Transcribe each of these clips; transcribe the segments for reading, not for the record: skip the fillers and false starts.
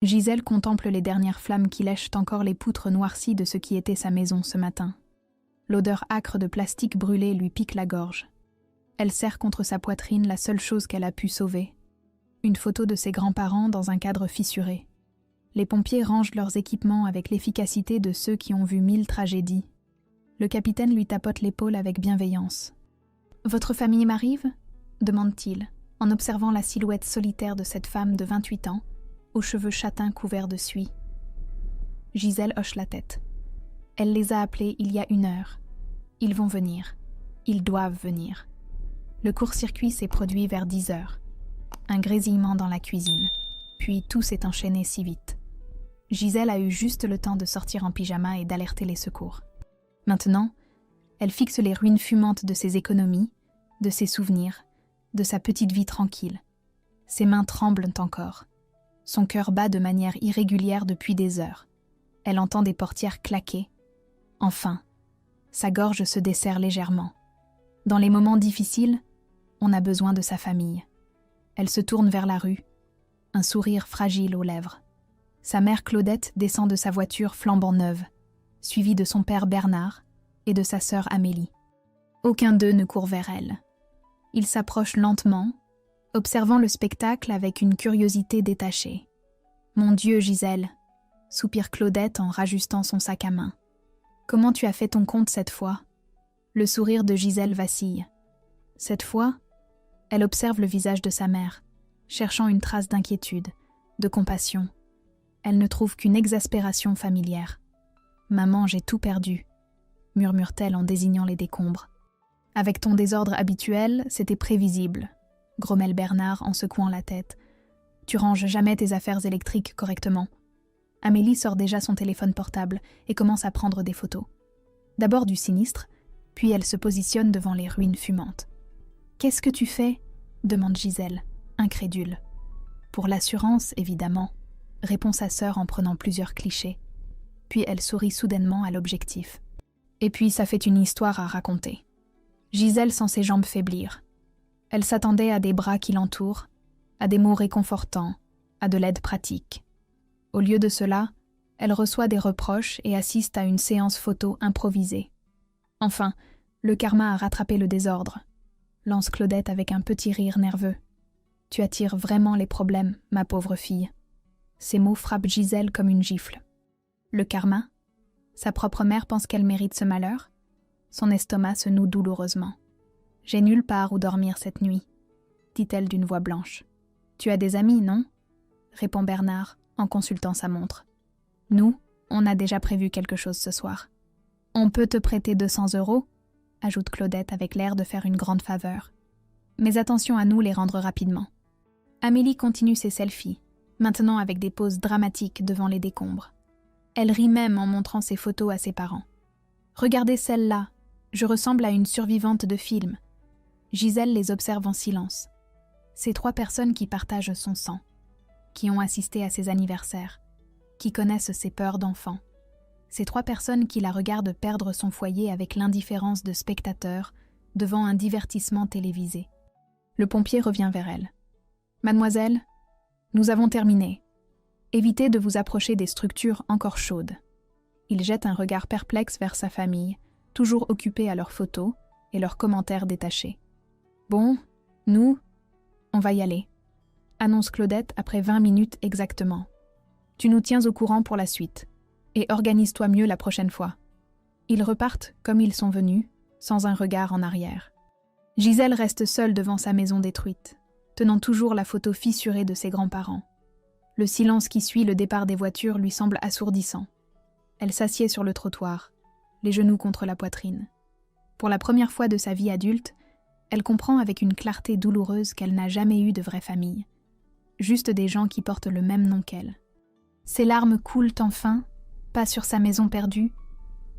Gisèle contemple les dernières flammes qui lèchent encore les poutres noircies de ce qui était sa maison ce matin. L'odeur âcre de plastique brûlé lui pique la gorge. Elle serre contre sa poitrine la seule chose qu'elle a pu sauver. Une photo de ses grands-parents dans un cadre fissuré. Les pompiers rangent leurs équipements avec l'efficacité de ceux qui ont vu 1000 tragédies. Le capitaine lui tapote l'épaule avec bienveillance. « Votre famille m'arrive » demande-t-il, en observant la silhouette solitaire de cette femme de 28 ans, aux cheveux châtains couverts de suie. Gisèle hoche la tête. Elle les a appelés il y a 1 heure. Ils vont venir. Ils doivent venir. Le court-circuit s'est produit vers 10 heures. Un grésillement dans la cuisine. Puis tout s'est enchaîné si vite. Gisèle a eu juste le temps de sortir en pyjama et d'alerter les secours. Maintenant, elle fixe les ruines fumantes de ses économies, de ses souvenirs, de sa petite vie tranquille. Ses mains tremblent encore. Son cœur bat de manière irrégulière depuis des heures. Elle entend des portières claquer. Enfin, sa gorge se desserre légèrement. Dans les moments difficiles, on a besoin de sa famille. Elle se tourne vers la rue, un sourire fragile aux lèvres. Sa mère Claudette descend de sa voiture flambant neuve, suivie de son père Bernard et de sa sœur Amélie. Aucun d'eux ne court vers elle. Ils s'approchent lentement, observant le spectacle avec une curiosité détachée. « Mon Dieu, Gisèle !» soupire Claudette en rajustant son sac à main. « Comment tu as fait ton compte cette fois ?» Le sourire de Gisèle vacille. Cette fois, elle observe le visage de sa mère, cherchant une trace d'inquiétude, de compassion. Elle ne trouve qu'une exaspération familière. « Maman, j'ai tout perdu », murmure-t-elle en désignant les décombres. « Avec ton désordre habituel, c'était prévisible », grommelle Bernard en secouant la tête. « Tu ranges jamais tes affaires électriques correctement. » Amélie sort déjà son téléphone portable et commence à prendre des photos. D'abord du sinistre, puis elle se positionne devant les ruines fumantes. « Qu'est-ce que tu fais ?» demande Gisèle, incrédule. « Pour l'assurance, évidemment », répond sa sœur en prenant plusieurs clichés. Puis elle sourit soudainement à l'objectif. Et puis ça fait une histoire à raconter. Gisèle sent ses jambes faiblir. Elle s'attendait à des bras qui l'entourent, à des mots réconfortants, à de l'aide pratique. Au lieu de cela, elle reçoit des reproches et assiste à une séance photo improvisée. Enfin, le karma a rattrapé le désordre, lance Claudette avec un petit rire nerveux. « Tu attires vraiment les problèmes, ma pauvre fille. » Ces mots frappent Gisèle comme une gifle. Le karma ? Sa propre mère pense qu'elle mérite ce malheur ? Son estomac se noue douloureusement. « J'ai nulle part où dormir cette nuit, » dit-elle d'une voix blanche. « Tu as des amis, non ?» répond Bernard en consultant sa montre. « Nous, on a déjà prévu quelque chose ce soir. »« On peut te prêter 200 €, ajoute Claudette avec l'air de faire une grande faveur. « Mais attention à nous les rendre rapidement. » Amélie continue ses selfies, maintenant avec des poses dramatiques devant les décombres. Elle rit même en montrant ses photos à ses parents. « Regardez celle-là, je ressemble à une survivante de film. » Gisèle les observe en silence. Ces 3 personnes qui partagent son sang, qui ont assisté à ses anniversaires, qui connaissent ses peurs d'enfant. Ces 3 personnes qui la regardent perdre son foyer avec l'indifférence de spectateurs devant un divertissement télévisé. Le pompier revient vers elle. « Mademoiselle, nous avons terminé. Évitez de vous approcher des structures encore chaudes. » Il jette un regard perplexe vers sa famille, toujours occupée à leurs photos et leurs commentaires détachés. « Bon, nous, on va y aller, » annonce Claudette après 20 minutes exactement. « Tu nous tiens au courant pour la suite, et organise-toi mieux la prochaine fois. » Ils repartent comme ils sont venus, sans un regard en arrière. Gisèle reste seule devant sa maison détruite, tenant toujours la photo fissurée de ses grands-parents. Le silence qui suit le départ des voitures lui semble assourdissant. Elle s'assied sur le trottoir, les genoux contre la poitrine. Pour la première fois de sa vie adulte, elle comprend avec une clarté douloureuse qu'elle n'a jamais eu de vraie famille. Juste des gens qui portent le même nom qu'elle. Ses larmes coulent enfin, pas sur sa maison perdue,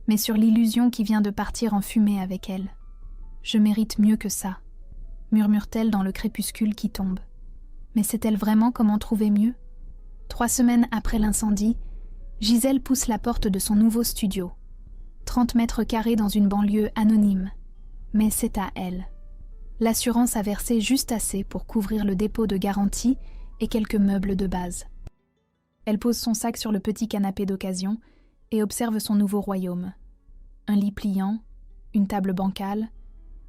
mais sur l'illusion qui vient de partir en fumée avec elle. « Je mérite mieux que ça », murmure-t-elle dans le crépuscule qui tombe. Mais sait-elle vraiment comment trouver mieux ? 3 semaines après l'incendie, Gisèle pousse la porte de son nouveau studio. 30 mètres carrés dans une banlieue anonyme. Mais c'est à elle. L'assurance a versé juste assez pour couvrir le dépôt de garantie et quelques meubles de base. Elle pose son sac sur le petit canapé d'occasion et observe son nouveau royaume. Un lit pliant, une table bancale,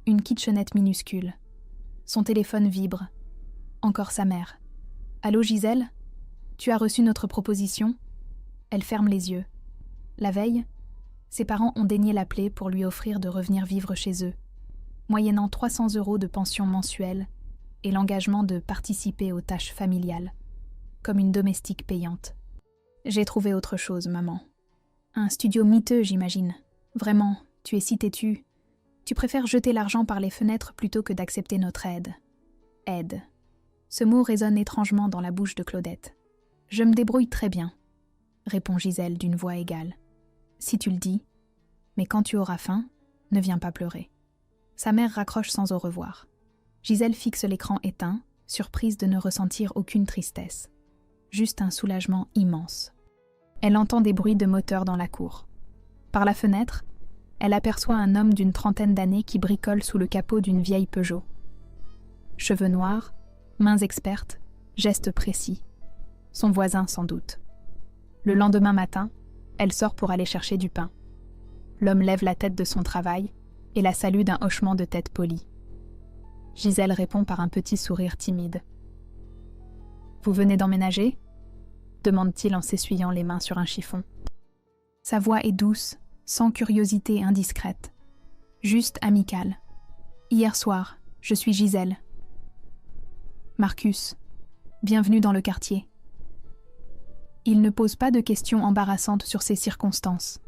une kitchenette minuscule. Son téléphone vibre. Encore sa mère. « Allô Gisèle ? Tu as reçu notre proposition ?» Elle ferme les yeux. La veille, ses parents ont daigné l'appeler pour lui offrir de revenir vivre chez eux, moyennant 300 € de pension mensuelle et l'engagement de participer aux tâches familiales, comme une domestique payante. « J'ai trouvé autre chose, maman. Un studio miteux, j'imagine. Vraiment, tu es si têtue. Tu préfères jeter l'argent par les fenêtres plutôt que d'accepter notre aide. Aide. » Ce mot résonne étrangement dans la bouche de Claudette. « Je me débrouille très bien, » répond Gisèle d'une voix égale. « Si tu le dis, mais quand tu auras faim, ne viens pas pleurer. » Sa mère raccroche sans au revoir. Gisèle fixe l'écran éteint, surprise de ne ressentir aucune tristesse. Juste un soulagement immense. Elle entend des bruits de moteur dans la cour. Par la fenêtre, elle aperçoit un homme d'une trentaine d'années qui bricole sous le capot d'une vieille Peugeot. Cheveux noirs, mains expertes, gestes précis. Son voisin sans doute. Le lendemain matin, elle sort pour aller chercher du pain. L'homme lève la tête de son travail et la salue d'un hochement de tête poli. Gisèle répond par un petit sourire timide. « Vous venez d'emménager ?» demande-t-il en s'essuyant les mains sur un chiffon. Sa voix est douce, sans curiosité indiscrète. Juste amicale. « Hier soir, je suis Gisèle. » Marcus, bienvenue dans le quartier. Il ne pose pas de questions embarrassantes sur ses circonstances,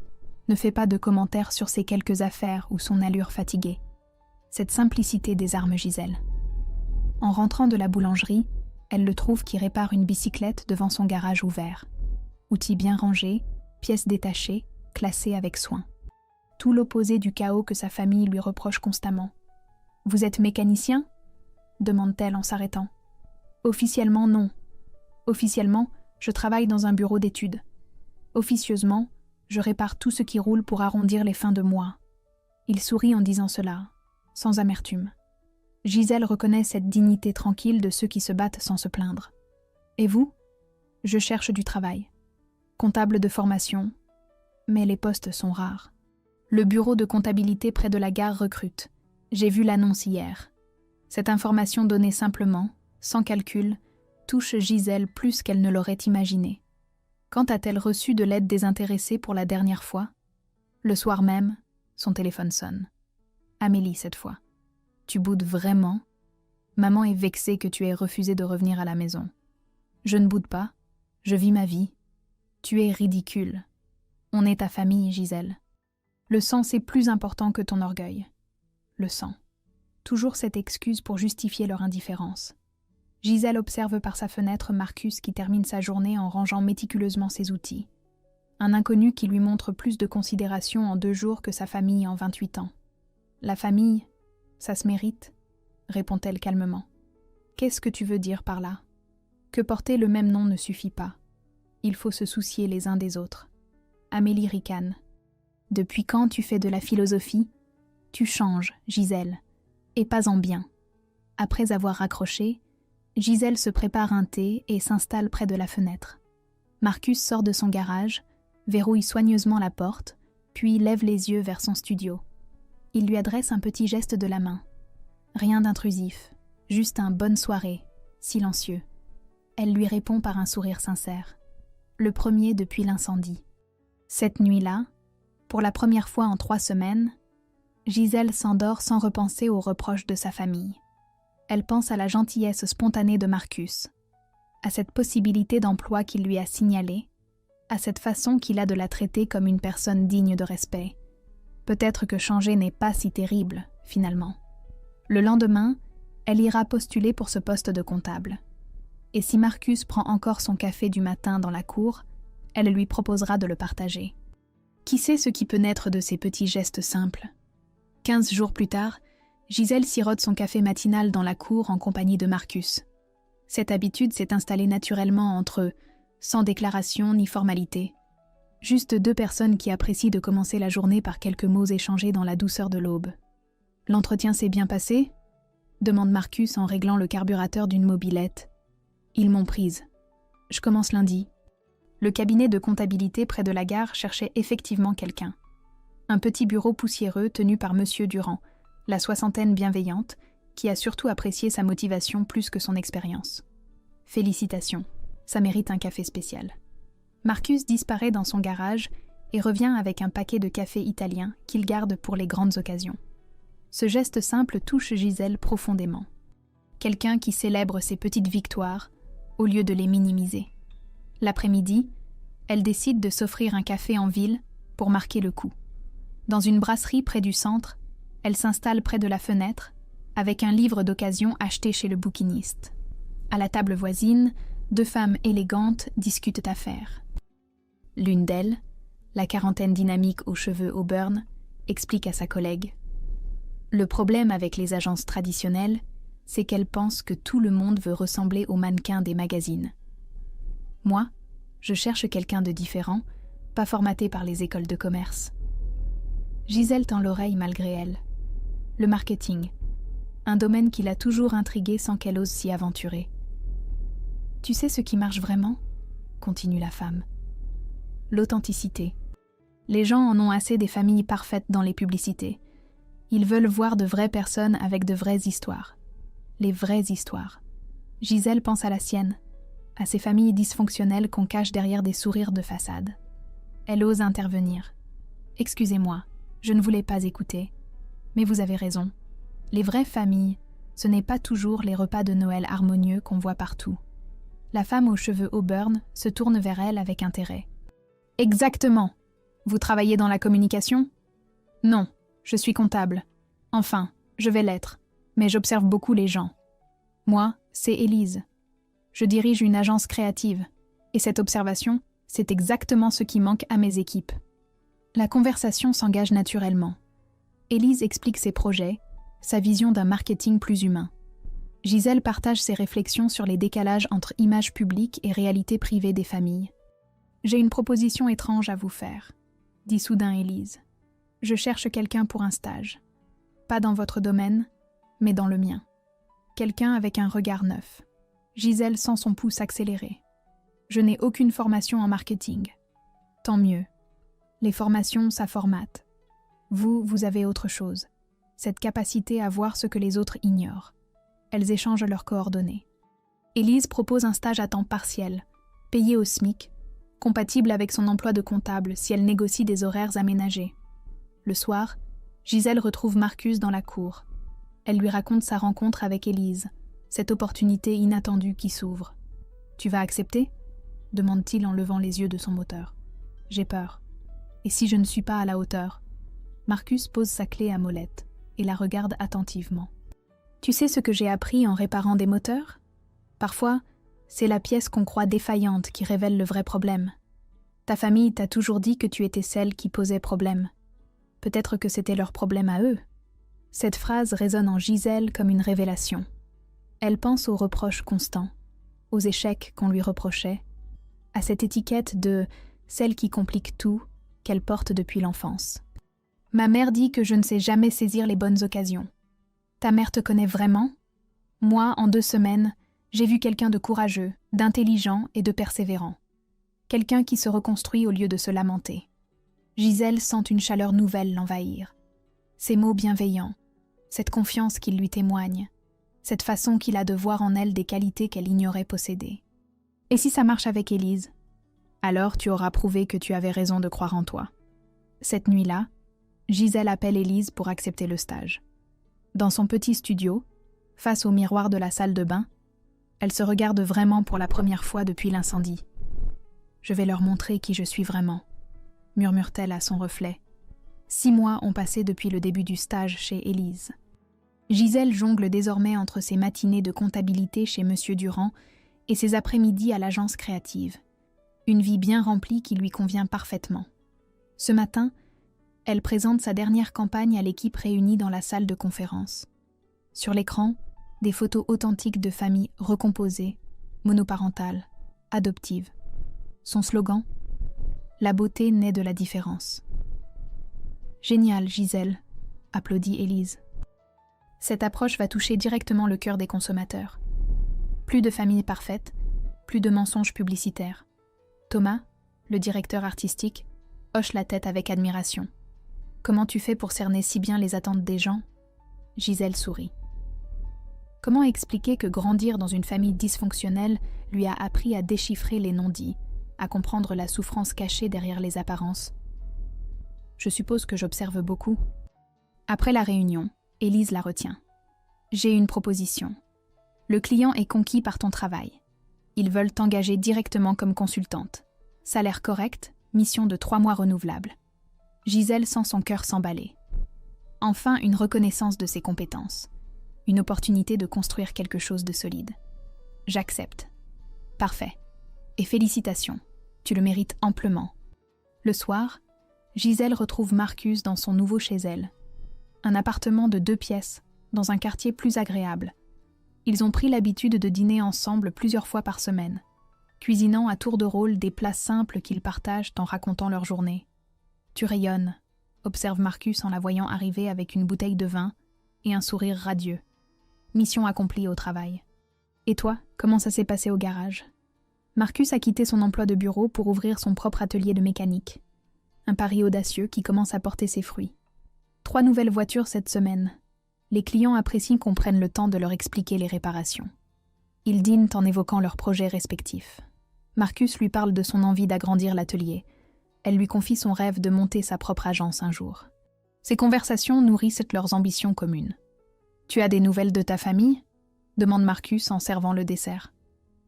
ne fait pas de commentaires sur ses quelques affaires ou son allure fatiguée. Cette simplicité désarme Gisèle. En rentrant de la boulangerie, elle le trouve qui répare une bicyclette devant son garage ouvert. Outils bien rangés, pièces détachées, classées avec soin. Tout l'opposé du chaos que sa famille lui reproche constamment. « Vous êtes mécanicien ?» demande-t-elle en s'arrêtant. « Officiellement, non. Officiellement, je travaille dans un bureau d'études. Officieusement, je répare tout ce qui roule pour arrondir les fins de mois. » Il sourit en disant cela, sans amertume. Gisèle reconnaît cette dignité tranquille de ceux qui se battent sans se plaindre. « Et vous ? Je cherche du travail. Comptable de formation, mais les postes sont rares. Le bureau de comptabilité près de la gare recrute. J'ai vu l'annonce hier. » Cette information donnée simplement, sans calcul, touche Gisèle plus qu'elle ne l'aurait imaginé. Quand a-t-elle reçu de l'aide désintéressée pour la dernière fois ? Le soir même, son téléphone sonne. Amélie cette fois. « Tu boudes vraiment ? Maman est vexée que tu aies refusé de revenir à la maison. » « Je ne boude pas, je vis ma vie. Tu es ridicule. On est ta famille, Gisèle. Le sang, c'est plus important que ton orgueil. Le sang. » Toujours cette excuse pour justifier leur indifférence. Gisèle observe par sa fenêtre Marcus qui termine sa journée en rangeant méticuleusement ses outils. Un inconnu qui lui montre plus de considération en 2 jours que sa famille en 28 ans. « La famille, ça se mérite », répond-elle calmement. « Qu'est-ce que tu veux dire par là ? Que porter le même nom ne suffit pas. Il faut se soucier les uns des autres. » Amélie ricane. « Depuis quand tu fais de la philosophie ? Tu changes, Gisèle. Et pas en bien. » Après avoir raccroché, Gisèle se prépare un thé et s'installe près de la fenêtre. Marcus sort de son garage, verrouille soigneusement la porte, puis lève les yeux vers son studio. Il lui adresse un petit geste de la main. Rien d'intrusif, juste un « bonne soirée », silencieux. Elle lui répond par un sourire sincère. Le premier depuis l'incendie. Cette nuit-là, pour la première fois en 3 semaines, Gisèle s'endort sans repenser aux reproches de sa famille. Elle pense à la gentillesse spontanée de Marcus, à cette possibilité d'emploi qu'il lui a signalée, à cette façon qu'il a de la traiter comme une personne digne de respect. Peut-être que changer n'est pas si terrible, finalement. Le lendemain, elle ira postuler pour ce poste de comptable. Et si Marcus prend encore son café du matin dans la cour, elle lui proposera de le partager. Qui sait ce qui peut naître de ces petits gestes simples ? 15 jours plus tard, Gisèle sirote son café matinal dans la cour en compagnie de Marcus. Cette habitude s'est installée naturellement entre eux, sans déclaration ni formalité. Juste 2 personnes qui apprécient de commencer la journée par quelques mots échangés dans la douceur de l'aube. « L'entretien s'est bien passé ?» demande Marcus en réglant le carburateur d'une mobilette. « Ils m'ont prise. Je commence lundi. » Le cabinet de comptabilité près de la gare cherchait effectivement quelqu'un. Un petit bureau poussiéreux tenu par Monsieur Durand, la soixantaine bienveillante, qui a surtout apprécié sa motivation plus que son expérience. Félicitations, ça mérite un café spécial. Marcus disparaît dans son garage et revient avec un paquet de café italien qu'il garde pour les grandes occasions. Ce geste simple touche Gisèle profondément. Quelqu'un qui célèbre ses petites victoires au lieu de les minimiser. L'après-midi, elle décide de s'offrir un café en ville pour marquer le coup. Dans une brasserie près du centre, elle s'installe près de la fenêtre avec un livre d'occasion acheté chez le bouquiniste. À la table voisine, 2 femmes élégantes discutent affaires. L'une d'elles, la quarantaine dynamique aux cheveux auburn, explique à sa collègue. Le problème avec les agences traditionnelles, c'est qu'elles pensent que tout le monde veut ressembler aux mannequins des magazines. Moi, je cherche quelqu'un de différent, pas formaté par les écoles de commerce. Gisèle tend l'oreille malgré elle. Le marketing, un domaine qui l'a toujours intriguée sans qu'elle ose s'y aventurer. « Tu sais ce qui marche vraiment ?» continue la femme. « L'authenticité. Les gens en ont assez des familles parfaites dans les publicités. Ils veulent voir de vraies personnes avec de vraies histoires. Les vraies histoires. » Gisèle pense à la sienne, à ces familles dysfonctionnelles qu'on cache derrière des sourires de façade. Elle ose intervenir. « Excusez-moi, je ne voulais pas écouter. Mais vous avez raison. Les vraies familles, ce n'est pas toujours les repas de Noël harmonieux qu'on voit partout. » La femme aux cheveux auburn se tourne vers elle avec intérêt. « Exactement. Vous travaillez dans la communication ? » ?»« Non, je suis comptable. Enfin, je vais l'être, mais j'observe beaucoup les gens. Moi, c'est Élise. Je dirige une agence créative, et cette observation, c'est exactement ce qui manque à mes équipes. » La conversation s'engage naturellement. Élise explique ses projets, sa vision d'un marketing plus humain. Gisèle partage ses réflexions sur les décalages entre image publique et réalité privée des familles. « J'ai une proposition étrange à vous faire, » dit soudain Élise. « Je cherche quelqu'un pour un stage. Pas dans votre domaine, mais dans le mien. Quelqu'un avec un regard neuf. » Gisèle sent son pouce accélérer. « Je n'ai aucune formation en marketing. » « Tant mieux. Les formations, ça formate. Vous avez autre chose. Cette capacité à voir ce que les autres ignorent. » Elles échangent leurs coordonnées. Élise propose un stage à temps partiel, payé au SMIC, compatible avec son emploi de comptable si elle négocie des horaires aménagés. Le soir, Gisèle retrouve Marcus dans la cour. Elle lui raconte sa rencontre avec Élise, cette opportunité inattendue qui s'ouvre. « Tu vas accepter ?» demande-t-il en levant les yeux de son moteur. « J'ai peur. Et si je ne suis pas à la hauteur ?» Marcus pose sa clé à molette et la regarde attentivement. « Tu sais ce que j'ai appris en réparant des moteurs ? Parfois, c'est la pièce qu'on croit défaillante qui révèle le vrai problème. Ta famille t'a toujours dit que tu étais celle qui posait problème. Peut-être que c'était leur problème à eux. » Cette phrase résonne en Gisèle comme une révélation. Elle pense aux reproches constants, aux échecs qu'on lui reprochait, à cette étiquette de « celle qui complique tout » qu'elle porte depuis l'enfance. « Ma mère dit que je ne sais jamais saisir les bonnes occasions. Ta mère te connaît vraiment ? Moi, en 2 semaines, j'ai vu quelqu'un de courageux, d'intelligent et de persévérant. Quelqu'un qui se reconstruit au lieu de se lamenter. » Gisèle sent une chaleur nouvelle l'envahir. Ces mots bienveillants, cette confiance qu'il lui témoigne, cette façon qu'il a de voir en elle des qualités qu'elle ignorait posséder. « Et si ça marche avec Élise ? Alors tu auras prouvé que tu avais raison de croire en toi. » Cette nuit-là, Gisèle appelle Élise pour accepter le stage. Dans son petit studio, face au miroir de la salle de bain, elle se regarde vraiment pour la première fois depuis l'incendie. « Je vais leur montrer qui je suis vraiment », murmure-t-elle à son reflet. 6 mois ont passé depuis le début du stage chez Élise. Gisèle jongle désormais entre ses matinées de comptabilité chez Monsieur Durand et ses après-midi à l'agence créative. Une vie bien remplie qui lui convient parfaitement. Ce matin, elle présente sa dernière campagne à l'équipe réunie dans la salle de conférence. Sur l'écran, des photos authentiques de familles recomposées, monoparentales, adoptives. Son slogan ? La beauté naît de la différence. Génial, Gisèle, applaudit Élise. Cette approche va toucher directement le cœur des consommateurs. Plus de familles parfaites, plus de mensonges publicitaires. Thomas, Le directeur artistique hoche la tête avec admiration. Comment tu fais pour cerner si bien les attentes des gens ? Gisèle sourit. Comment expliquer que grandir dans une famille dysfonctionnelle lui a appris à déchiffrer les non-dits, à comprendre la souffrance cachée derrière les apparences ? Je suppose que j'observe beaucoup. Après la réunion, Élise la retient. J'ai une proposition. Le client est conquis par ton travail. Ils veulent t'engager directement comme consultante. Salaire correct, mission de 3 mois renouvelable. Gisèle sent son cœur s'emballer. Enfin, une reconnaissance de ses compétences. Une opportunité de construire quelque chose de solide. J'accepte. Parfait. Et félicitations, tu le mérites amplement. Le soir, Gisèle retrouve Marcus dans son nouveau chez elle. Un appartement de 2 pièces, dans un quartier plus agréable. Ils ont pris l'habitude de dîner ensemble plusieurs fois par semaine, cuisinant à tour de rôle des plats simples qu'ils partagent en racontant leur journée. « Tu rayonnes », observe Marcus en la voyant arriver avec une bouteille de vin et un sourire radieux. Mission accomplie au travail. Et toi, comment ça s'est passé au garage ? Marcus a quitté son emploi de bureau pour ouvrir son propre atelier de mécanique. Un pari audacieux qui commence à porter ses fruits. 3 nouvelles voitures cette semaine. Les clients apprécient qu'on prenne le temps de leur expliquer les réparations. Ils dînent en évoquant leurs projets respectifs. Marcus lui parle de son envie d'agrandir l'atelier. Elle lui confie son rêve de monter sa propre agence un jour. Ces conversations nourrissent leurs ambitions communes. « Tu as des nouvelles de ta famille ?» demande Marcus en servant le dessert.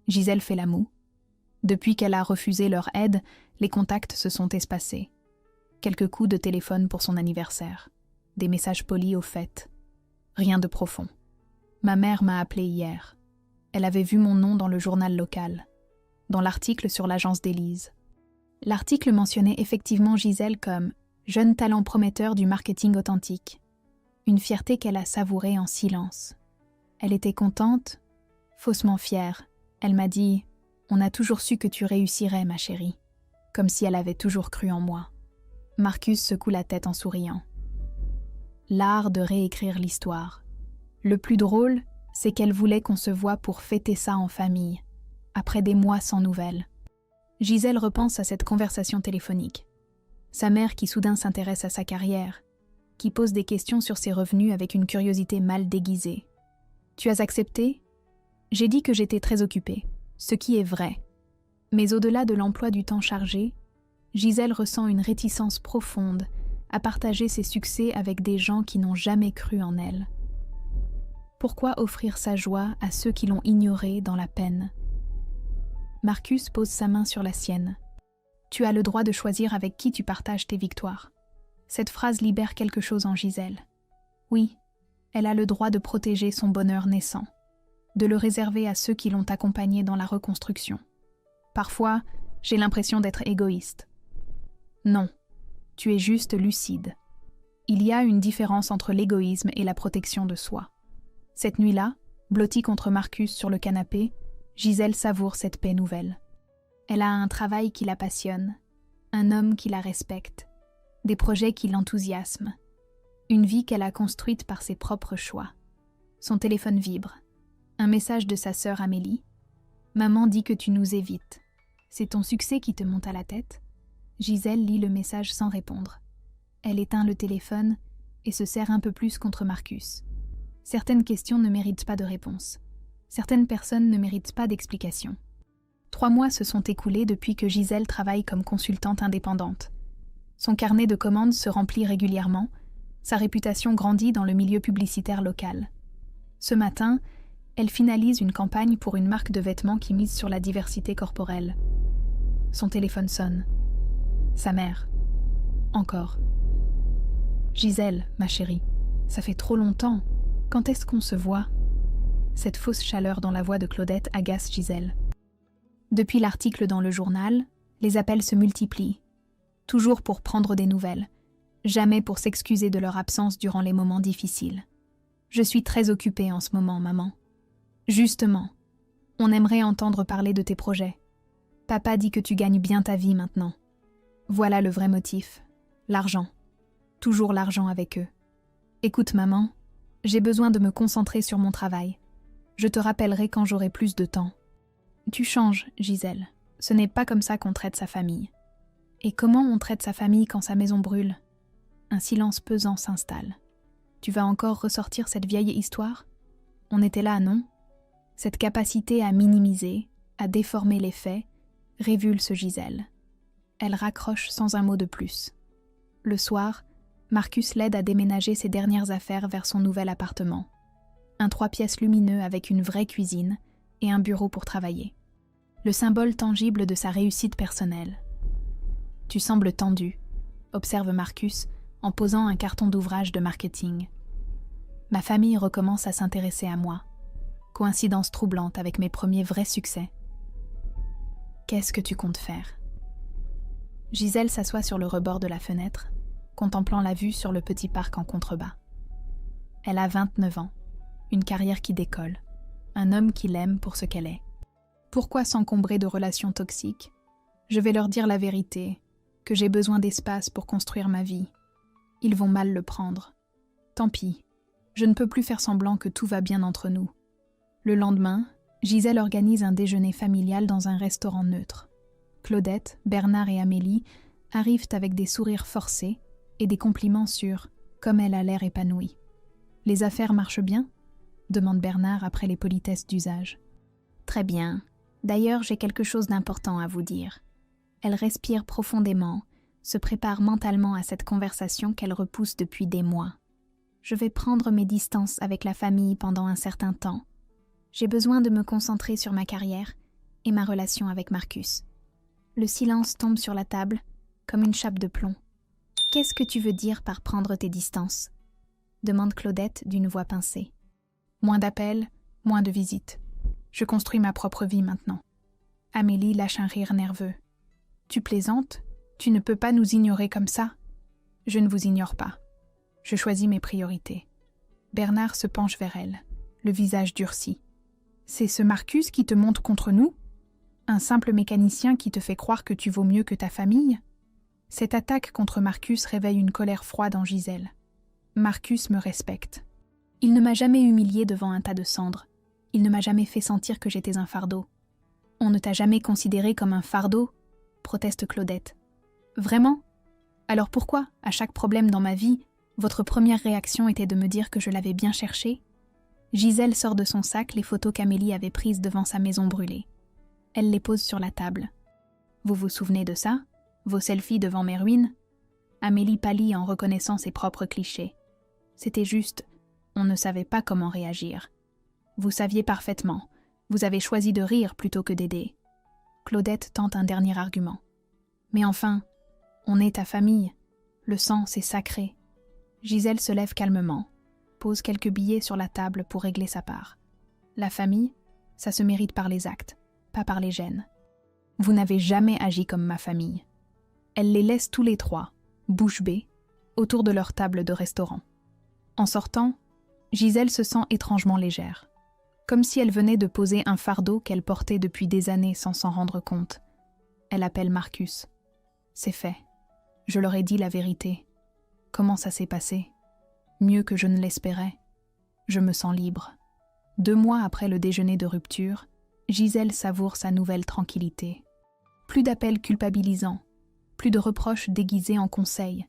Gisèle fait la moue. Depuis qu'elle a refusé leur aide, les contacts se sont espacés. Quelques coups de téléphone pour son anniversaire. Des messages polis au fait. Rien de profond. Ma mère m'a appelé hier. Elle avait vu mon nom dans le journal local, dans l'article sur l'agence d'Élise. L'article mentionnait effectivement Gisèle comme « jeune talent prometteur du marketing authentique ». Une fierté qu'elle a savourée en silence. Elle était contente, faussement fière. Elle m'a dit « On a toujours su que tu réussirais, ma chérie », comme si elle avait toujours cru en moi. Marcus secoue la tête en souriant. L'art de réécrire l'histoire. Le plus drôle, c'est qu'elle voulait qu'on se voie pour fêter ça en famille, après des mois sans nouvelles. Gisèle repense à cette conversation téléphonique. Sa mère qui soudain s'intéresse à sa carrière, qui pose des questions sur ses revenus avec une curiosité mal déguisée. « Tu as accepté ? » J'ai dit que j'étais très occupée, ce qui est vrai. Mais au-delà de l'emploi du temps chargé, Gisèle ressent une réticence profonde à partager ses succès avec des gens qui n'ont jamais cru en elle. Pourquoi offrir sa joie à ceux qui l'ont ignorée dans la peine ? Marcus pose sa main sur la sienne. « Tu as le droit de choisir avec qui tu partages tes victoires. » Cette phrase libère quelque chose en Gisèle. Oui, elle a le droit de protéger son bonheur naissant, de le réserver à ceux qui l'ont accompagnée dans la reconstruction. Parfois, j'ai l'impression d'être égoïste. Non, tu es juste lucide. Il y a une différence entre l'égoïsme et la protection de soi. Cette nuit-là, blottie contre Marcus sur le canapé, Gisèle savoure cette paix nouvelle. Elle a un travail qui la passionne, un homme qui la respecte, des projets qui l'enthousiasment, une vie qu'elle a construite par ses propres choix. Son téléphone vibre. Un message de sa sœur Amélie. « Maman dit que tu nous évites. C'est ton succès qui te monte à la tête ?» Gisèle lit le message sans répondre. Elle éteint le téléphone et se serre un peu plus contre Marcus. Certaines questions ne méritent pas de réponse. Certaines personnes ne méritent pas d'explication. 3 mois se sont écoulés depuis que Gisèle travaille comme consultante indépendante. Son carnet de commandes se remplit régulièrement, sa réputation grandit dans le milieu publicitaire local. Ce matin, elle finalise une campagne pour une marque de vêtements qui mise sur la diversité corporelle. Son téléphone sonne. Sa mère. Encore. « Gisèle, ma chérie, ça fait trop longtemps. Quand est-ce qu'on se voit ?» Cette fausse chaleur dans la voix de Claudette agace Gisèle. Depuis l'article dans le journal, les appels se multiplient. Toujours pour prendre des nouvelles, jamais pour s'excuser de leur absence durant les moments difficiles. « Je suis très occupée en ce moment, maman. »« Justement, on aimerait entendre parler de tes projets. Papa dit que tu gagnes bien ta vie maintenant. Voilà le vrai motif, l'argent. Toujours l'argent avec eux. Écoute, maman, j'ai besoin de me concentrer sur mon travail. Je te rappellerai quand j'aurai plus de temps. » Tu changes, Gisèle. Ce n'est pas comme ça qu'on traite sa famille. Et comment on traite sa famille quand sa maison brûle? Un silence pesant s'installe. Tu vas encore ressortir cette vieille histoire? On était là, non? Cette capacité à minimiser, à déformer les faits, révulse Gisèle. Elle raccroche sans un mot de plus. Le soir, Marcus l'aide à déménager ses dernières affaires vers son nouvel appartement. Un 3 pièces lumineux avec une vraie cuisine et un bureau pour travailler. Le symbole tangible de sa réussite personnelle. « Tu sembles tendu », observe Marcus en posant un carton d'ouvrage de marketing. Ma famille recommence à s'intéresser à moi. Coïncidence troublante avec mes premiers vrais succès. Qu'est-ce que tu comptes faire? Gisèle s'assoit sur le rebord de la fenêtre, contemplant la vue sur le petit parc en contrebas. Elle a 29 ans, une carrière qui décolle, un homme qui l'aime pour ce qu'elle est. Pourquoi s'encombrer de relations toxiques? Je vais leur dire la vérité, que j'ai besoin d'espace pour construire ma vie. Ils vont mal le prendre. Tant pis, je ne peux plus faire semblant que tout va bien entre nous. Le lendemain, Gisèle organise un déjeuner familial dans un restaurant neutre. Claudette, Bernard et Amélie arrivent avec des sourires forcés et des compliments sur « comme elle a l'air épanouie ». « Les affaires marchent bien ?» demande Bernard après les politesses d'usage. « Très bien. D'ailleurs, j'ai quelque chose d'important à vous dire. » Elle respire profondément, se prépare mentalement à cette conversation qu'elle repousse depuis des mois. « Je vais prendre mes distances avec la famille pendant un certain temps. J'ai besoin de me concentrer sur ma carrière et ma relation avec Marcus. » Le silence tombe sur la table, comme une chape de plomb. « Qu'est-ce que tu veux dire par prendre tes distances ?» demande Claudette d'une voix pincée. « Moins d'appels, moins de visites. Je construis ma propre vie maintenant. » Amélie lâche un rire nerveux. « Tu plaisantes? Tu ne peux pas nous ignorer comme ça? » « Je ne vous ignore pas. Je choisis mes priorités. » Bernard se penche vers elle, le visage durci. « C'est ce Marcus qui te monte contre nous? Un simple mécanicien qui te fait croire que tu vaux mieux que ta famille? » Cette attaque contre Marcus réveille une colère froide en Gisèle. Marcus me respecte. Il ne m'a jamais humiliée devant un tas de cendres. Il ne m'a jamais fait sentir que j'étais un fardeau. « On ne t'a jamais considéré comme un fardeau ?» proteste Claudette. « Vraiment? Alors pourquoi, à chaque problème dans ma vie, votre première réaction était de me dire que je l'avais bien cherché ?» Gisèle sort de son sac les photos qu'Amélie avait prises devant sa maison brûlée. Elle les pose sur la table. « Vous vous souvenez de ça? Vos selfies devant mes ruines ?» Amélie pâlit en reconnaissant ses propres clichés. C'était juste, on ne savait pas comment réagir. Vous saviez parfaitement. Vous avez choisi de rire plutôt que d'aider. Claudette tente un dernier argument. Mais enfin, on est ta famille. Le sang, c'est sacré. Gisèle se lève calmement, pose quelques billets sur la table pour régler sa part. La famille, ça se mérite par les actes, pas par les gènes. Vous n'avez jamais agi comme ma famille. Elle les laisse tous les trois, bouche bée, autour de leur table de restaurant. En sortant, Gisèle se sent étrangement légère, comme si elle venait de poser un fardeau qu'elle portait depuis des années sans s'en rendre compte. Elle appelle Marcus. C'est fait. Je leur ai dit la vérité. Comment ça s'est passé? Mieux que je ne l'espérais. Je me sens libre. 2 mois après le déjeuner de rupture, Gisèle savoure sa nouvelle tranquillité. Plus d'appels culpabilisants, plus de reproches déguisés en conseils.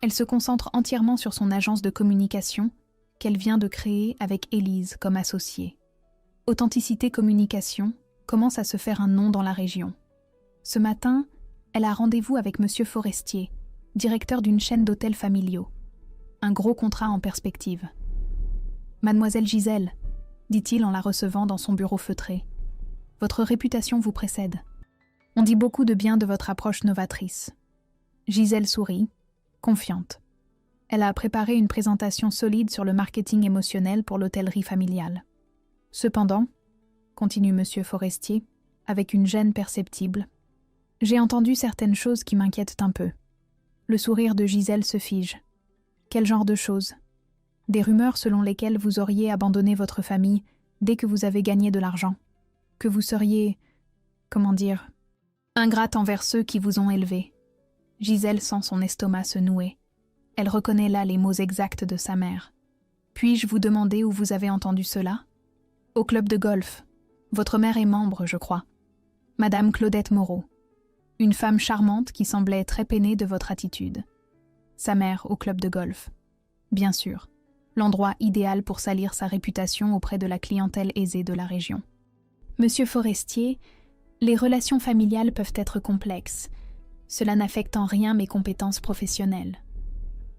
Elle se concentre entièrement sur son agence de communication qu'elle vient de créer avec Élise comme associée. Authenticité Communication commence à se faire un nom dans la région. Ce matin, elle a rendez-vous avec Monsieur Forestier, directeur d'une chaîne d'hôtels familiaux. Un gros contrat en perspective. « Mademoiselle Gisèle », dit-il en la recevant dans son bureau feutré, « votre réputation vous précède. On dit beaucoup de bien de votre approche novatrice. » Gisèle sourit, confiante. Elle a préparé une présentation solide sur le marketing émotionnel pour l'hôtellerie familiale. Cependant, continue Monsieur Forestier, avec une gêne perceptible, j'ai entendu certaines choses qui m'inquiètent un peu. Le sourire de Gisèle se fige. Quel genre de choses? Des rumeurs selon lesquelles vous auriez abandonné votre famille dès que vous avez gagné de l'argent. Que vous seriez, comment dire, ingrate envers ceux qui vous ont élevé. Gisèle sent son estomac se nouer. Elle reconnaît là les mots exacts de sa mère. Puis-je vous demander où vous avez entendu cela? Au club de golf. Votre mère est membre, je crois. Madame Claudette Moreau. Une femme charmante qui semblait très peinée de votre attitude. Sa mère au club de golf. Bien sûr, l'endroit idéal pour salir sa réputation auprès de la clientèle aisée de la région. Monsieur Forestier, les relations familiales peuvent être complexes. Cela n'affecte en rien mes compétences professionnelles.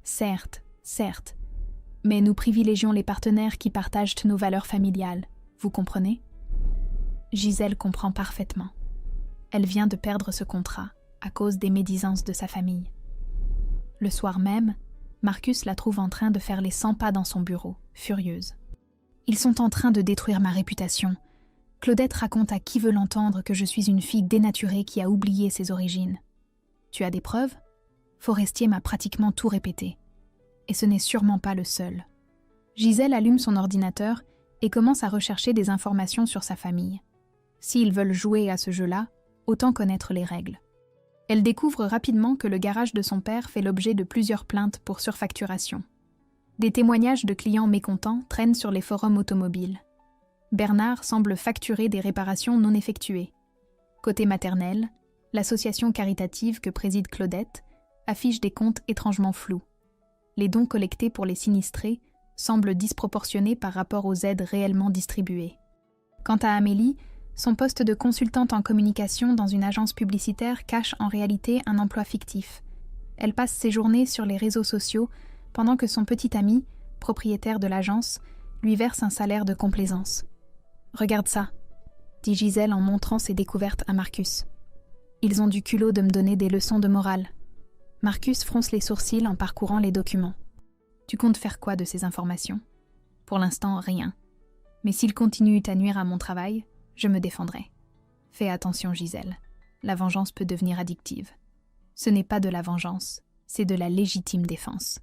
Certes, mais nous privilégions les partenaires qui partagent nos valeurs familiales, vous comprenez? Gisèle comprend parfaitement. Elle vient de perdre ce contrat à cause des médisances de sa famille. Le soir même, Marcus la trouve en train de faire les 100 pas dans son bureau, furieuse. Ils sont en train de détruire ma réputation. Claudette raconte à qui veut l'entendre que je suis une fille dénaturée qui a oublié ses origines. Tu as des preuves? Forestier m'a pratiquement tout répété. Et ce n'est sûrement pas le seul. Gisèle allume son ordinateur et commence à rechercher des informations sur sa famille. S'ils veulent jouer à ce jeu-là, autant connaître les règles. Elle découvre rapidement que le garage de son père fait l'objet de plusieurs plaintes pour surfacturation. Des témoignages de clients mécontents traînent sur les forums automobiles. Bernard semble facturer des réparations non effectuées. Côté maternel, l'association caritative que préside Claudette affiche des comptes étrangement flous. Les dons collectés pour les sinistrés semblent disproportionnés par rapport aux aides réellement distribuées. Quant à Amélie, son poste de consultante en communication dans une agence publicitaire cache en réalité un emploi fictif. Elle passe ses journées sur les réseaux sociaux pendant que son petit ami, propriétaire de l'agence, lui verse un salaire de complaisance. « Regarde ça », dit Gisèle en montrant ses découvertes à Marcus. « Ils ont du culot de me donner des leçons de morale. » Marcus fronce les sourcils en parcourant les documents. « Tu comptes faire quoi de ces informations ? » « Pour l'instant, rien. Mais s'ils continuent à nuire à mon travail, je me défendrai. Fais attention, Gisèle. La vengeance peut devenir addictive. Ce n'est pas de la vengeance, c'est de la légitime défense. »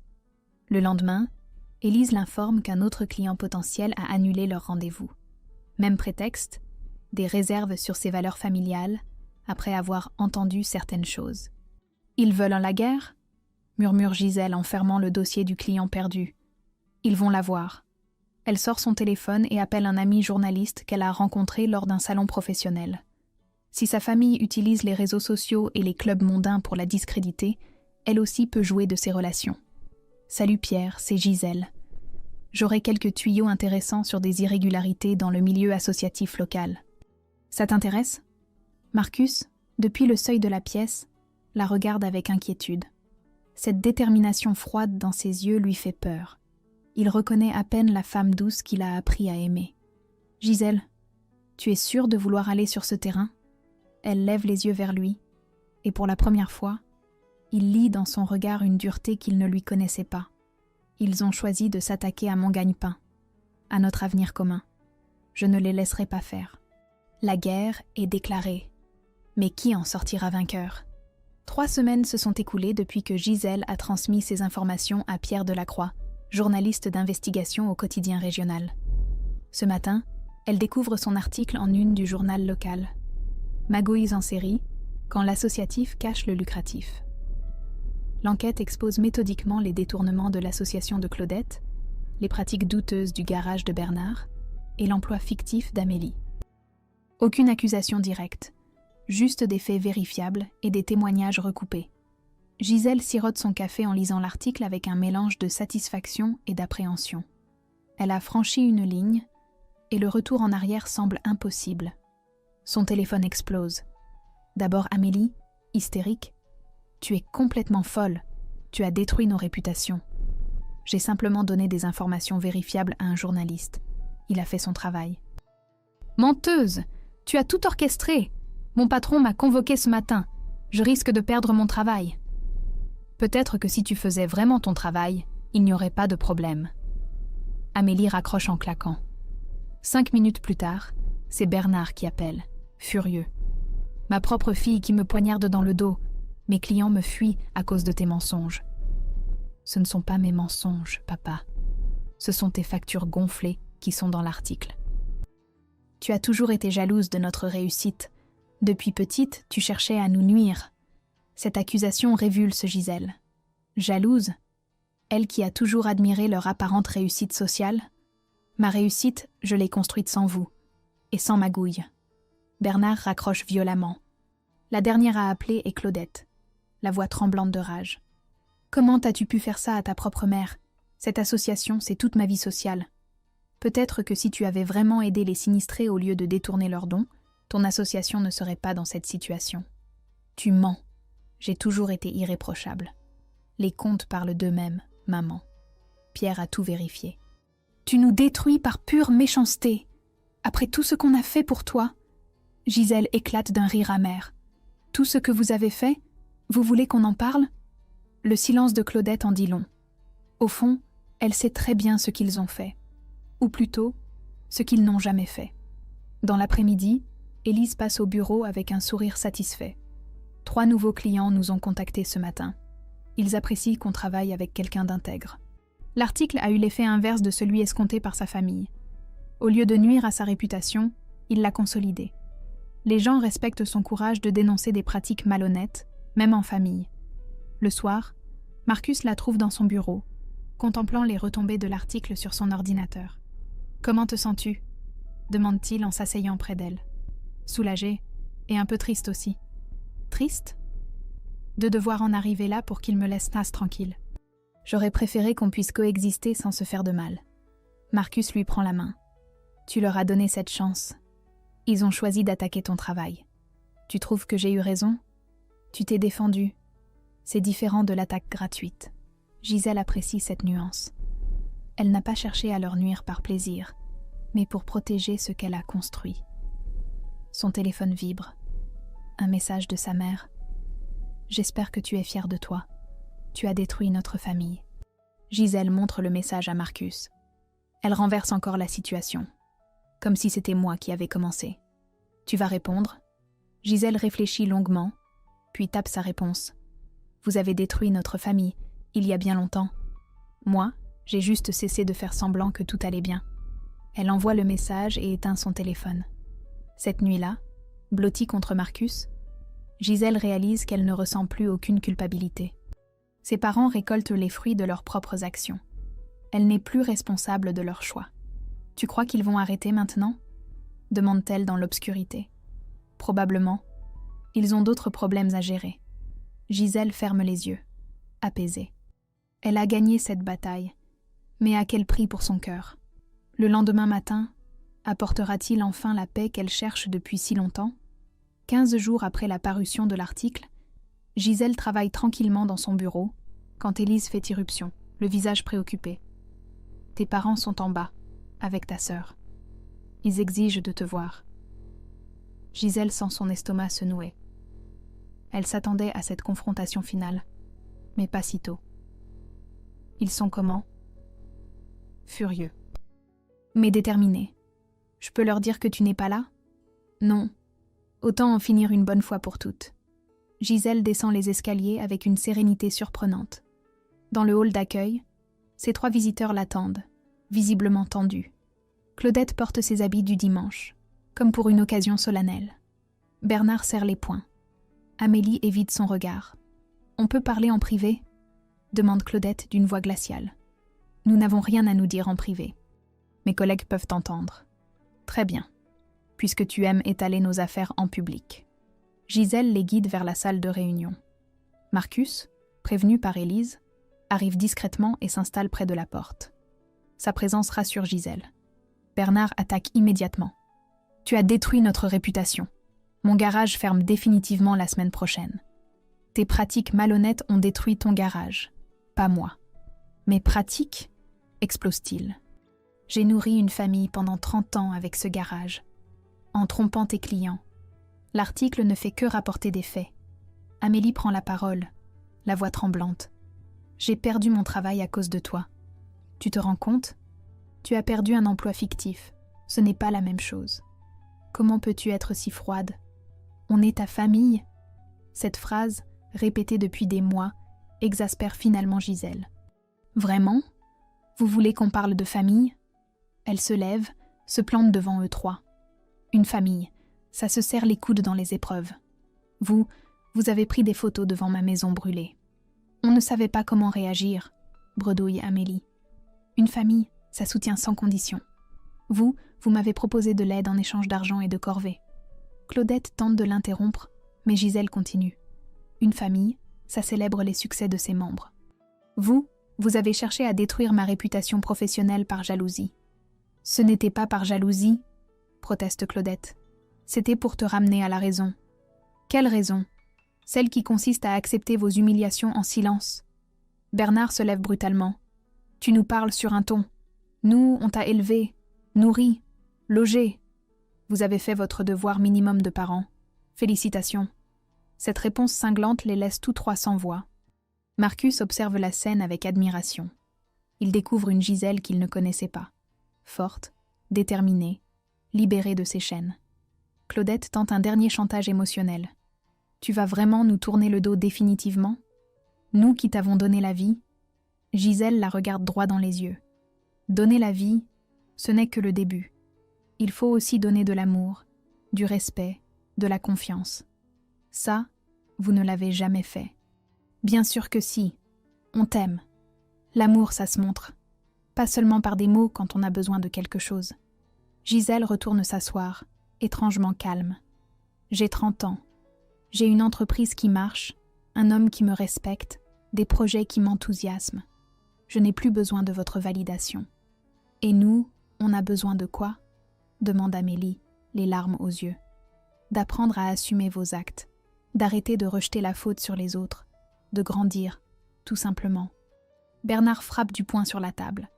Le lendemain, Élise l'informe qu'un autre client potentiel a annulé leur rendez-vous. Même prétexte, des réserves sur ses valeurs familiales, après avoir entendu certaines choses. « Ils veulent la guerre ?» murmure Gisèle en fermant le dossier du client perdu. « Ils vont la voir. » Elle sort son téléphone et appelle un ami journaliste qu'elle a rencontré lors d'un salon professionnel. Si sa famille utilise les réseaux sociaux et les clubs mondains pour la discréditer, elle aussi peut jouer de ses relations. « Salut Pierre, c'est Gisèle. J'aurai quelques tuyaux intéressants sur des irrégularités dans le milieu associatif local. Ça t'intéresse ?» Marcus, depuis le seuil de la pièce, la regarde avec inquiétude. Cette détermination froide dans ses yeux lui fait peur. Il reconnaît à peine la femme douce qu'il a appris à aimer. « Gisèle, tu es sûre de vouloir aller sur ce terrain ?» Elle lève les yeux vers lui, et pour la première fois, il lit dans son regard une dureté qu'il ne lui connaissait pas. Ils ont choisi de s'attaquer à mon gagne-pain, à notre avenir commun. Je ne les laisserai pas faire. La guerre est déclarée. Mais qui en sortira vainqueur ? 3 semaines se sont écoulées depuis que Gisèle a transmis ses informations à Pierre Delacroix, journaliste d'investigation au quotidien régional. Ce matin, elle découvre son article en une du journal local. Magouilles en série, quand l'associatif cache le lucratif. L'enquête expose méthodiquement les détournements de l'association de Claudette, les pratiques douteuses du garage de Bernard et l'emploi fictif d'Amélie. Aucune accusation directe, juste des faits vérifiables et des témoignages recoupés. Gisèle sirote son café en lisant l'article avec un mélange de satisfaction et d'appréhension. Elle a franchi une ligne et le retour en arrière semble impossible. Son téléphone explose. D'abord Amélie, hystérique. « Tu es complètement folle. Tu as détruit nos réputations. » J'ai simplement donné des informations vérifiables à un journaliste. Il a fait son travail. « Menteuse! Tu as tout orchestré! Mon patron m'a convoqué ce matin. Je risque de perdre mon travail. » Peut-être que si tu faisais vraiment ton travail, il n'y aurait pas de problème. Amélie raccroche en claquant. 5 minutes plus tard, c'est Bernard qui appelle, furieux. « Ma propre fille qui me poignarde dans le dos. Mes clients me fuient à cause de tes mensonges. » Ce ne sont pas mes mensonges, papa. Ce sont tes factures gonflées qui sont dans l'article. Tu as toujours été jalouse de notre réussite. Depuis petite, tu cherchais à nous nuire. Cette accusation révulse Gisèle. Jalouse, elle qui a toujours admiré leur apparente réussite sociale. Ma réussite, je l'ai construite sans vous, et sans Magouille. Bernard raccroche violemment. La dernière à appeler est Claudette, la voix tremblante de rage. « Comment as-tu pu faire ça à ta propre mère? Cette association, c'est toute ma vie sociale. Peut-être que si tu avais vraiment aidé les sinistrés au lieu de détourner leurs dons, ton association ne serait pas dans cette situation. Tu mens. J'ai toujours été irréprochable. Les comptes parlent d'eux-mêmes, maman. Pierre a tout vérifié. Tu nous détruis par pure méchanceté. Après tout ce qu'on a fait pour toi. » Gisèle éclate d'un rire amer. « Tout ce que vous avez fait, vous voulez qu'on en parle ?» Le silence de Claudette en dit long. Au fond, elle sait très bien ce qu'ils ont fait. Ou plutôt, ce qu'ils n'ont jamais fait. Dans l'après-midi, Élise passe au bureau avec un sourire satisfait. 3 nouveaux clients nous ont contactés ce matin. Ils apprécient qu'on travaille avec quelqu'un d'intègre. L'article a eu l'effet inverse de celui escompté par sa famille. Au lieu de nuire à sa réputation, il l'a consolidée. Les gens respectent son courage de dénoncer des pratiques malhonnêtes, même en famille. Le soir, Marcus la trouve dans son bureau, contemplant les retombées de l'article sur son ordinateur. « Comment te sens-tu » demande-t-il en s'asseyant près d'elle. Soulagé et un peu triste aussi. Triste ? De devoir en arriver là pour qu'il me laisse Nas tranquille. J'aurais préféré qu'on puisse coexister sans se faire de mal. Marcus lui prend la main. Tu leur as donné cette chance. Ils ont choisi d'attaquer ton travail. Tu trouves que j'ai eu raison ? Tu t'es défendu. C'est différent de l'attaque gratuite. Gisèle apprécie cette nuance. Elle n'a pas cherché à leur nuire par plaisir, mais pour protéger ce qu'elle a construit. Son téléphone vibre. Un message de sa mère. « J'espère que tu es fier de toi. Tu as détruit notre famille. » Gisèle montre le message à Marcus. Elle renverse encore la situation, comme si c'était moi qui avais commencé. « Tu vas répondre ?» Gisèle réfléchit longuement, puis tape sa réponse. « Vous avez détruit notre famille, il y a bien longtemps. Moi, j'ai juste cessé de faire semblant que tout allait bien. » Elle envoie le message et éteint son téléphone. Cette nuit-là, blottie contre Marcus, Gisèle réalise qu'elle ne ressent plus aucune culpabilité. Ses parents récoltent les fruits de leurs propres actions. Elle n'est plus responsable de leurs choix. « Tu crois qu'ils vont arrêter maintenant ?» demande-t-elle dans l'obscurité. Probablement. Ils ont d'autres problèmes à gérer. Gisèle ferme les yeux, apaisée. Elle a gagné cette bataille, mais à quel prix pour son cœur ? Le lendemain matin, apportera-t-il enfin la paix qu'elle cherche depuis si longtemps ? 15 jours après la parution de l'article, Gisèle travaille tranquillement dans son bureau quand Élise fait irruption, le visage préoccupé. « Tes parents sont en bas, avec ta sœur. Ils exigent de te voir. » Gisèle sent son estomac se nouer. Elle s'attendait à cette confrontation finale, mais pas si tôt. Ils sont comment ? Furieux. Mais déterminés. « Je peux leur dire que tu n'es pas là ? » Non. Autant en finir une bonne fois pour toutes. Gisèle descend les escaliers avec une sérénité surprenante. Dans le hall d'accueil, ses 3 visiteurs l'attendent, visiblement tendus. Claudette porte ses habits du dimanche, comme pour une occasion solennelle. Bernard serre les poings. Amélie évite son regard. « On peut parler en privé ?» demande Claudette d'une voix glaciale. « Nous n'avons rien à nous dire en privé. Mes collègues peuvent t'entendre. » « Très bien, puisque tu aimes étaler nos affaires en public. » Gisèle les guide vers la salle de réunion. Marcus, prévenu par Élise, arrive discrètement et s'installe près de la porte. Sa présence rassure Gisèle. Bernard attaque immédiatement. « Tu as détruit notre réputation. Mon garage ferme définitivement la semaine prochaine. Tes pratiques malhonnêtes ont détruit ton garage, pas moi. »« Mes pratiques ?» explose-t-il. « J'ai nourri une famille pendant 30 ans avec ce garage, en trompant tes clients. L'article ne fait que rapporter des faits. » Amélie prend la parole, la voix tremblante. « J'ai perdu mon travail à cause de toi. Tu te rends compte ? Tu as perdu un emploi fictif. Ce n'est pas la même chose. Comment peux-tu être si froide ? On est ta famille ?» Cette phrase, répétée depuis des mois, exaspère finalement Gisèle. « Vraiment ? Vous voulez qu'on parle de famille ?» Elle se lève, se plante devant eux 3. Une famille, ça se serre les coudes dans les épreuves. Vous avez pris des photos devant ma maison brûlée. On ne savait pas comment réagir, bredouille Amélie. Une famille, ça soutient sans condition. Vous m'avez proposé de l'aide en échange d'argent et de corvées. Claudette tente de l'interrompre, Mais Gisèle continue. Une famille, ça célèbre les succès de ses membres. Vous avez cherché à détruire ma réputation professionnelle par jalousie. Ce n'était pas par jalousie, proteste Claudette. C'était pour te ramener à la raison. Quelle raison? Celle qui consiste à accepter vos humiliations en silence. Bernard se lève brutalement. Tu nous parles sur un ton. Nous, on t'a élevé, nourri, logé. Vous avez fait votre devoir minimum de parents. Félicitations. Cette réponse cinglante les laisse tous trois sans voix. Marcus observe la scène avec admiration. Il découvre une Gisèle qu'il ne connaissait pas. Forte, déterminée, libérée de ses chaînes. Claudette tente un dernier chantage émotionnel. Tu vas vraiment nous tourner le dos définitivement? Nous qui t'avons donné la vie? Gisèle la regarde droit dans les yeux. Donner la vie, ce n'est que le début. Il faut aussi donner de l'amour, du respect, de la confiance. Ça, vous ne l'avez jamais fait. Bien sûr que si. On t'aime. L'amour, ça se montre. Pas seulement par des mots quand on a besoin de quelque chose. Gisèle retourne s'asseoir, étrangement calme. J'ai 30 ans. J'ai une entreprise qui marche, un homme qui me respecte, des projets qui m'enthousiasment. Je n'ai plus besoin de votre validation. Et nous, on a besoin de quoi? Demande Amélie, les larmes aux yeux. D'apprendre à assumer vos actes, d'arrêter de rejeter la faute sur les autres, de grandir, tout simplement. Bernard frappe du poing sur la table.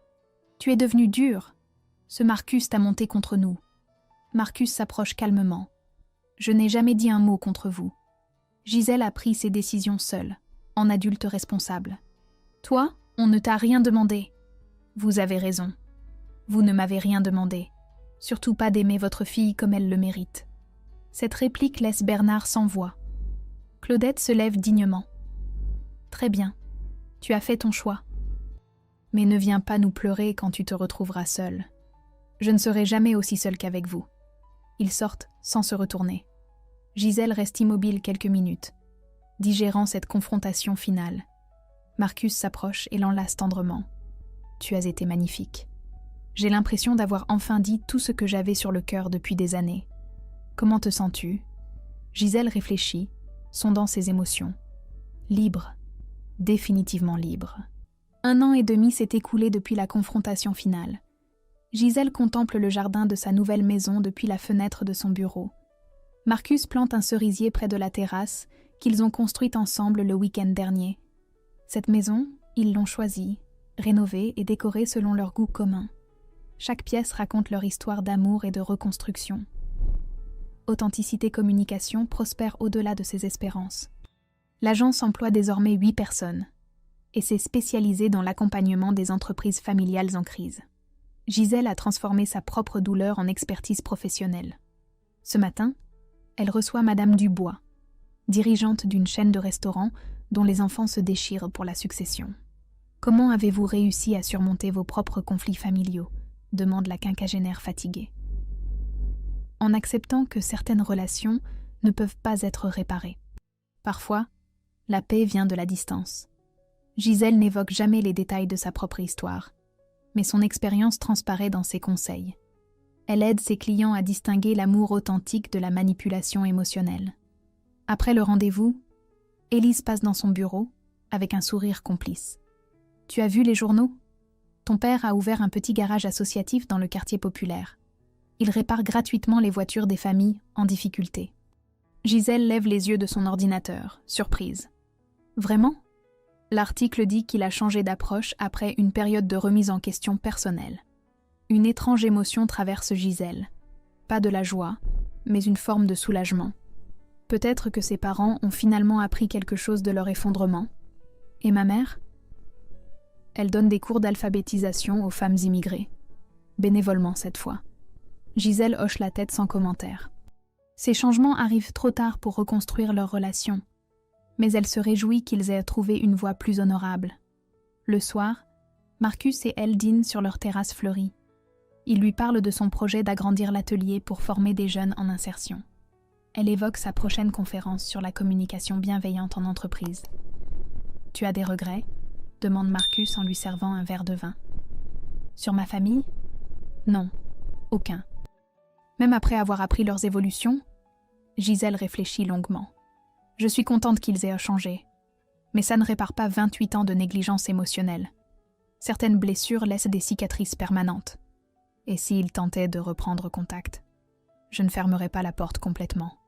Tu es devenu dur. Ce Marcus t'a monté contre nous. Marcus s'approche calmement. Je n'ai jamais dit un mot contre vous. Gisèle a pris ses décisions seule, en adulte responsable. Toi, on ne t'a rien demandé. Vous avez raison. Vous ne m'avez rien demandé. Surtout pas d'aimer votre fille comme elle le mérite. Cette réplique laisse Bernard sans voix. Claudette se lève dignement. Très bien, tu as fait ton choix. Mais ne viens pas nous pleurer quand tu te retrouveras seule. Je ne serai jamais aussi seule qu'avec vous. Ils sortent sans se retourner. Gisèle reste immobile quelques minutes, digérant cette confrontation finale. Marcus s'approche et l'enlace tendrement. Tu as été magnifique. J'ai l'impression d'avoir enfin dit tout ce que j'avais sur le cœur depuis des années. Comment te sens-tu? Gisèle réfléchit, sondant ses émotions. Libre. Définitivement libre. 1 an et demi s'est écoulé depuis la confrontation finale. Gisèle contemple le jardin de sa nouvelle maison depuis la fenêtre de son bureau. Marcus plante un cerisier près de la terrasse qu'ils ont construite ensemble le week-end dernier. Cette maison, ils l'ont choisie, rénovée et décorée selon leur goût commun. Chaque pièce raconte leur histoire d'amour et de reconstruction. Authenticité Communication prospère au-delà de ses espérances. L'agence emploie désormais 8 personnes et s'est spécialisée dans l'accompagnement des entreprises familiales en crise. Gisèle a transformé sa propre douleur en expertise professionnelle. Ce matin, elle reçoit Madame Dubois, dirigeante d'une chaîne de restaurants dont les enfants se déchirent pour la succession. « Comment avez-vous réussi à surmonter vos propres conflits familiaux ?» demande la quinquagénaire fatiguée. « En acceptant que certaines relations ne peuvent pas être réparées. Parfois, la paix vient de la distance. » Gisèle n'évoque jamais les détails de sa propre histoire, mais son expérience transparaît dans ses conseils. Elle aide ses clients à distinguer l'amour authentique de la manipulation émotionnelle. Après le rendez-vous, Élise passe dans son bureau avec un sourire complice. « Tu as vu les journaux ? Ton père a ouvert un petit garage associatif dans le quartier populaire. Il répare gratuitement les voitures des familles en difficulté. » Gisèle lève les yeux de son ordinateur, surprise. « Vraiment ? L'article dit qu'il a changé d'approche après une période de remise en question personnelle. Une étrange émotion traverse Gisèle. Pas de la joie, mais une forme de soulagement. Peut-être que ses parents ont finalement appris quelque chose de leur effondrement. Et ma mère ? Elle donne des cours d'alphabétisation aux femmes immigrées. Bénévolement cette fois. Gisèle hoche la tête sans commentaire. Ces changements arrivent trop tard pour reconstruire leur relation. Mais elle se réjouit qu'ils aient trouvé une voie plus honorable. Le soir, Marcus et elle dînent sur leur terrasse fleurie. Il lui parle de son projet d'agrandir l'atelier pour former des jeunes en insertion. Elle évoque sa prochaine conférence sur la communication bienveillante en entreprise. « Tu as des regrets ?» demande Marcus en lui servant un verre de vin. « Sur ma famille ? Non, aucun. Même après avoir appris leurs évolutions ?» Gisèle réfléchit longuement. Je suis contente qu'ils aient changé. Mais ça ne répare pas 28 ans de négligence émotionnelle. Certaines blessures laissent des cicatrices permanentes. Et s'ils tentaient de reprendre contact, je ne fermerai pas la porte complètement.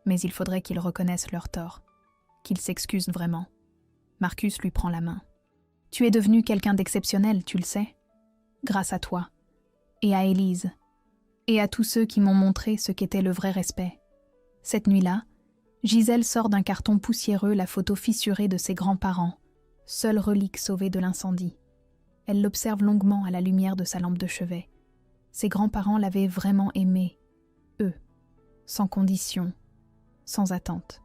Mais il faudrait qu'ils reconnaissent leur tort, qu'ils s'excusent vraiment. Marcus lui prend la main. Tu es devenu quelqu'un d'exceptionnel, tu le sais. Grâce à toi. Et à Élise. Et à tous ceux qui m'ont montré ce qu'était le vrai respect. Cette nuit-là, Gisèle sort d'un carton poussiéreux la photo fissurée de ses grands-parents, seule relique sauvée de l'incendie. Elle l'observe longuement à la lumière de sa lampe de chevet. Ses grands-parents l'avaient vraiment aimée, eux, sans condition, sans attente.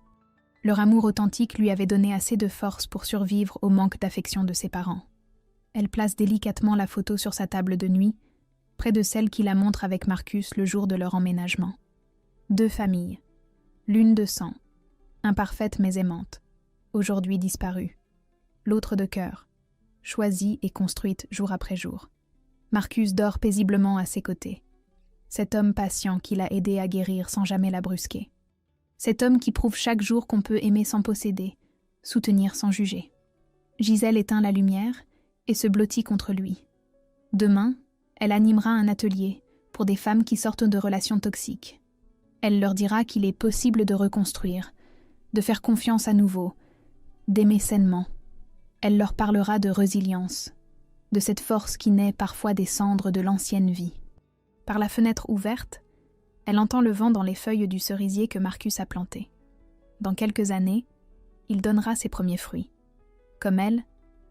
Leur amour authentique lui avait donné assez de force pour survivre au manque d'affection de ses parents. Elle place délicatement la photo sur sa table de nuit, près de celle qui la montre avec Marcus le jour de leur emménagement. 2 familles, l'une de sang, imparfaite mais aimante, aujourd'hui disparue. L'autre de cœur, choisie et construite jour après jour. Marcus dort paisiblement à ses côtés. Cet homme patient qui l'a aidé à guérir sans jamais la brusquer. Cet homme qui prouve chaque jour qu'on peut aimer sans posséder, soutenir sans juger. Gisèle éteint la lumière et se blottit contre lui. Demain, elle animera un atelier pour des femmes qui sortent de relations toxiques. Elle leur dira qu'il est possible de reconstruire, de faire confiance à nouveau, d'aimer sainement. Elle leur parlera de résilience, de cette force qui naît parfois des cendres de l'ancienne vie. Par la fenêtre ouverte, elle entend le vent dans les feuilles du cerisier que Marcus a planté. Dans quelques années, il donnera ses premiers fruits. Comme elle,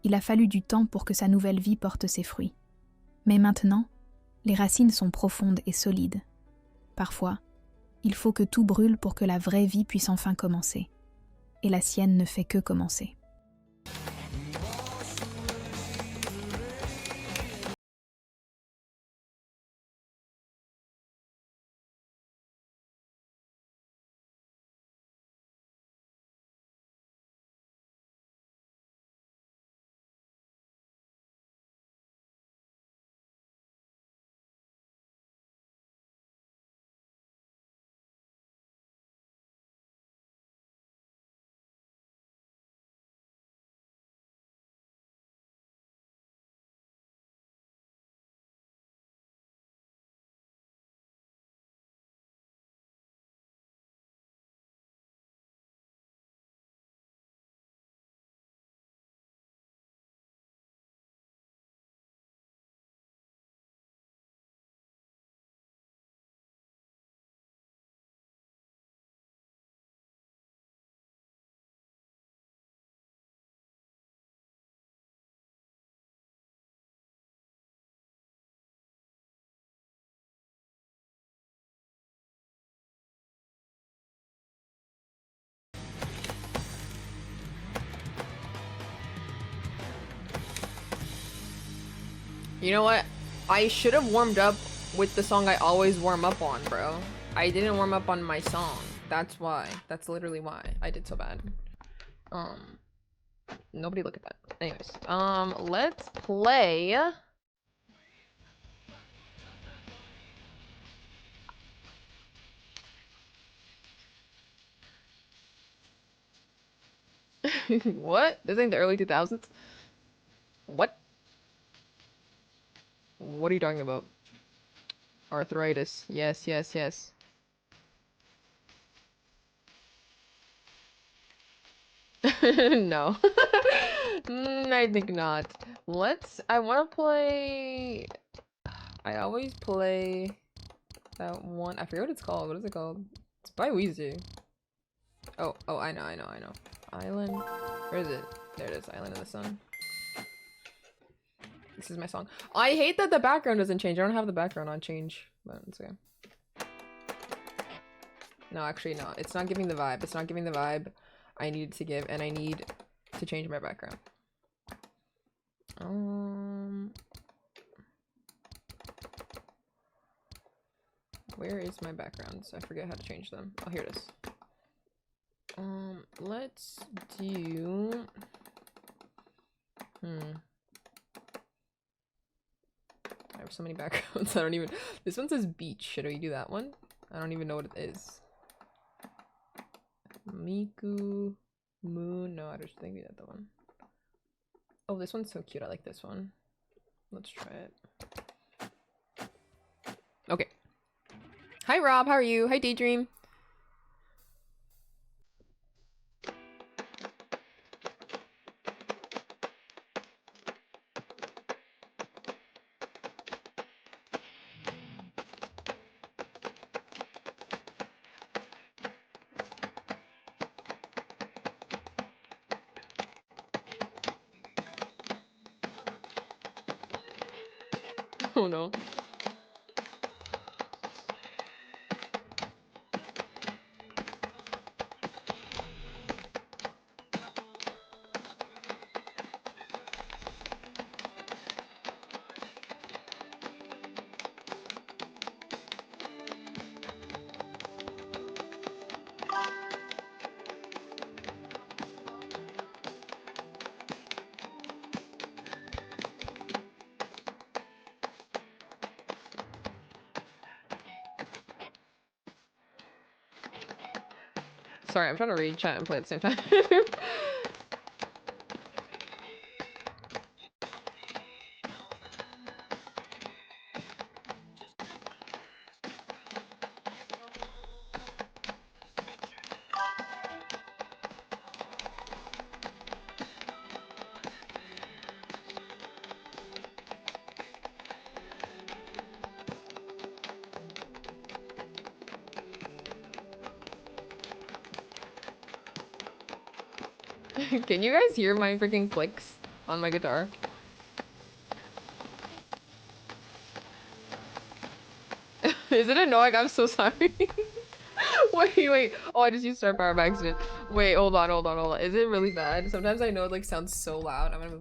il a fallu du temps pour que sa nouvelle vie porte ses fruits. Mais maintenant, les racines sont profondes et solides. Parfois, il faut que tout brûle pour que la vraie vie puisse enfin commencer. Et la sienne ne fait que commencer. You know what? I should have warmed up with the song I always warm up on, bro. I didn't warm up on my song. That's why. That's literally why I did so bad. Nobody look at that. Anyways, let's play. What? This ain't the early 2000s? What? What are you talking about? Arthritis. Yes, yes, yes. No. I think not. I want to play... I always play that one. I forget what it's called. What is it called? It's by Weezy. Oh, I know. Island. Where is it? There it is. Island of the Sun. This is my song. I hate that the background doesn't change. I don't have the background on change, but it's okay. No, actually, no. It's not giving the vibe. It's not giving the vibe I need to give, and I need to change my background. Where is my backgrounds? I forget how to change them. Oh, here it is. Let's do... I have so many backgrounds, I don't even... This one says beach. Should we do that one? I don't even know what it is. Miku Moon. No, I just think we did that one. Oh, this one's so cute. I like this one. Let's try it. Okay. Hi, Rob. How are you? Hi, Daydream. Oh no. Sorry, I'm trying to read chat and play at the same time. Can you guys hear my freaking clicks on my guitar? Is it annoying? I'm so sorry. Wait. Oh, I just used star power by accident. Wait, hold on. Is it really bad? Sometimes I know it like sounds so loud. I'm gonna move